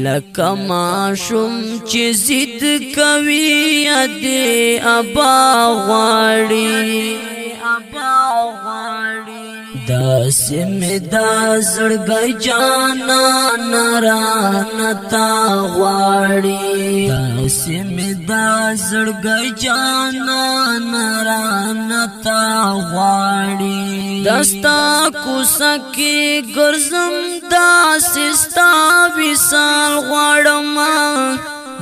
لکه ماشوم چې ضد کوي یاد ابا غواړي داسې مې دا زړګی جانان رانتا غواړي داسې مې دا زړګی جانان رانتا غواړي دستا کوڅه کې ګرځم داسې ستا وصال غواړم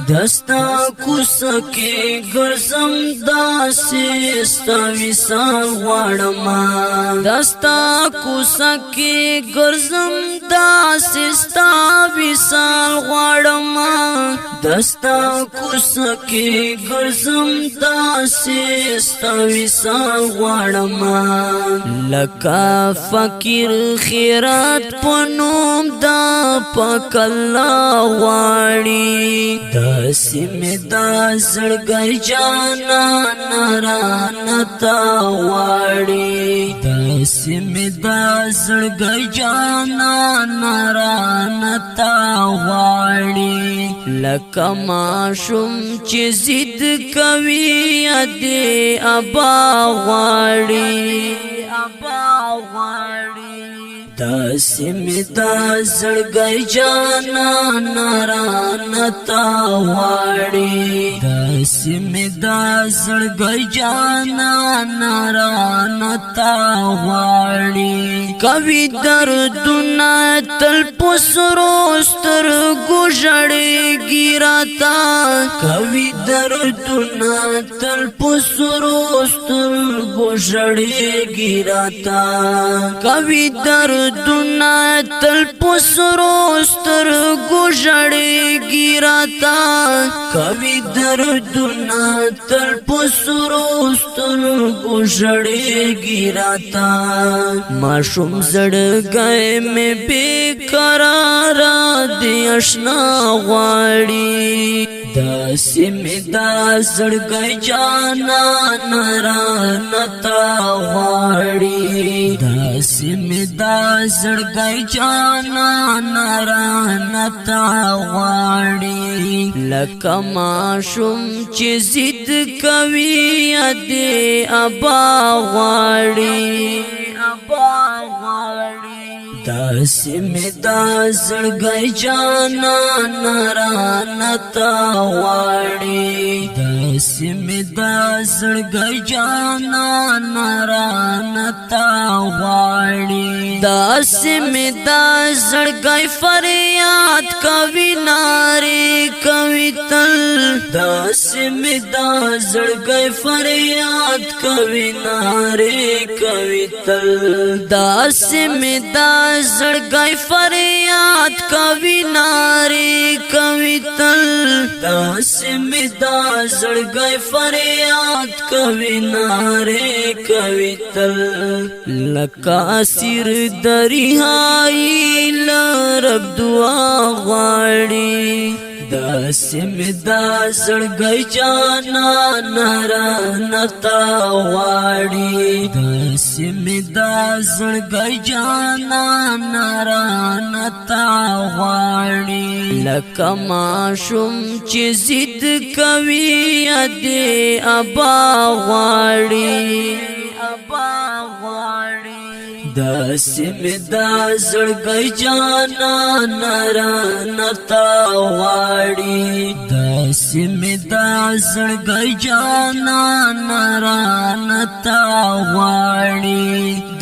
دستا کوڅه کې ګرځم داسې ستا وصال غواړم دستا کوڅه کې ګرځم داسې ستا وصال غواړم دستا کوڅه کې ګرځم داسې ستا وصال غواړم لکه فقیر خیرات په نوم دا پاک الله غواړي داسې مې دا زړګی جانان رانتا غواړي داسې مې دا زړګی جانان رانتا غواړي لکه ماشوم چې ضد کوي یاد ابا غواړي داسې مې دا زړګی جانان رانتا غواړي داسې مې دا زړګی جانان رانتا غواړي کوي دردونه تل په سرو سترګو ژړېږي راته کوي دردونه تل په سرو سترګو ژړېږي راته کوي دردونه تل په سرو سترګو ژړېږي راته کوي دردونه تل په سرو سترګو ژړېږي راته ماشوم زړګی مې بې قراره دی اشنا غواړي داسې مې دا زړګی جانان رانتا غواړي داسې مې دا زړګی جانان رانتا غواړي لکه ماشوم چې ضد کوي یاد ابا غواړي داسې مې دا زړګی جانان رانتا غواړي داسې مې دا زړګی جانان رانتا غواړي داسې مې دا زړګی فریاد کوي نارې کوي تل داسې مې دا زړګی فریاد کوي نارې کوي تل داسې مې دا زړګی فریاد کوي نارې کوي تل داسې مې دا زړګی فریاد کوي نارې کوي تل لکه اسیر دریای لرب دعا غواړي داسې مې دا زړګی جانان رانتا غواړي داسې مې دا زړګی جانان رانتا غواړي لکه ماشوم چې ضد کوي یاد ابا غواړي داسې مې دا زړګی جانان رانتا غواړي داسې مې دا زړګی جانان رانتا غواړي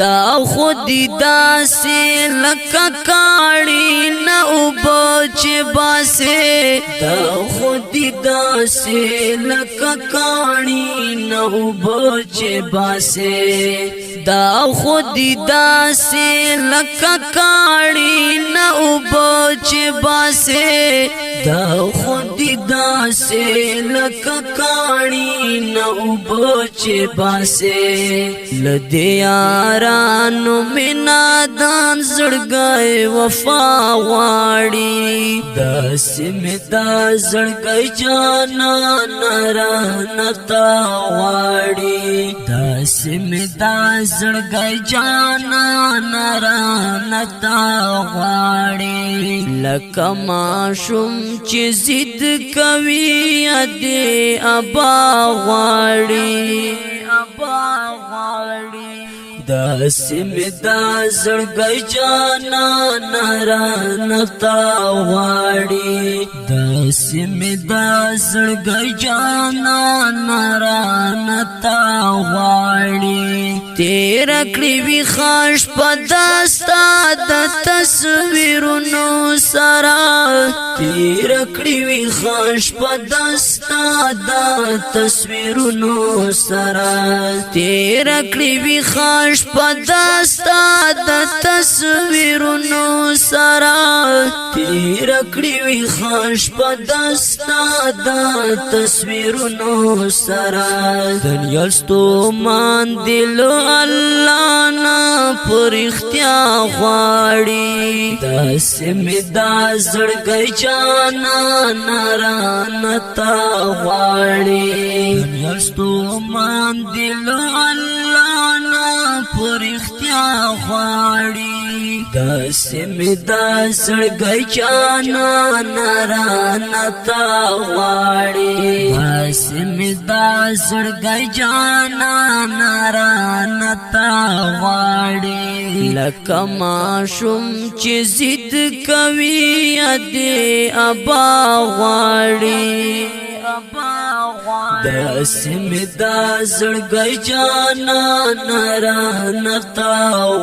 دا خود داسې لکه کاڼي نه اوبه چې باسې دا خود داسې لکه کاڼي نه اوبه چې باسې دا خود داسې لکه کاڼي نه اوبه چې باسې دا خود داسې لکه کاڼي نه اوبه چې باسې له دې یارانو مې نادان زړګی وفا غواړي داسې مې دا زړګی جانان رانه تا غواړي داسې مې دا زړګی جانان رانه تا غواړي لکه ماشوم چې ضد کوي دې ابا غواړي داسې مې دا زړګی جانان رانه تا غواړي داسې مې دا زړګی جانان رانه تا غواړي تیر کړی وي خاش په دستا د تصویرونو سره تیر کړی وي خاش په دستا د تصویرونو سره تیر کړی وي خاش په دستا د تصویرونو سره تیر کړی وي خاش په دستا د تصویرونو سره دنیا ستومان دل الله نه پر اختیار غواړي داسې مې دا زړګی جانان رانه تا غواړي دنیا ستومان دل الله نه پر اختیار غواړي داسې مې دا زړګی جانان رانه تا غواړي داسې مې دا زړګی جانان رانه تا غواړي لکه ماشوم چې ضد کوي دې ابا غواړي داسې مې دا زړګی جانان رانه تا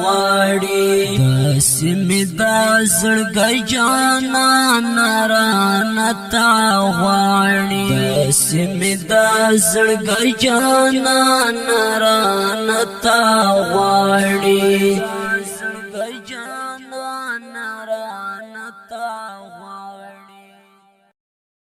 غواړي داسې مې دا زړګی جانان رانه تا غواړي داسې مې دا زړګی جانان رانه تا غواړي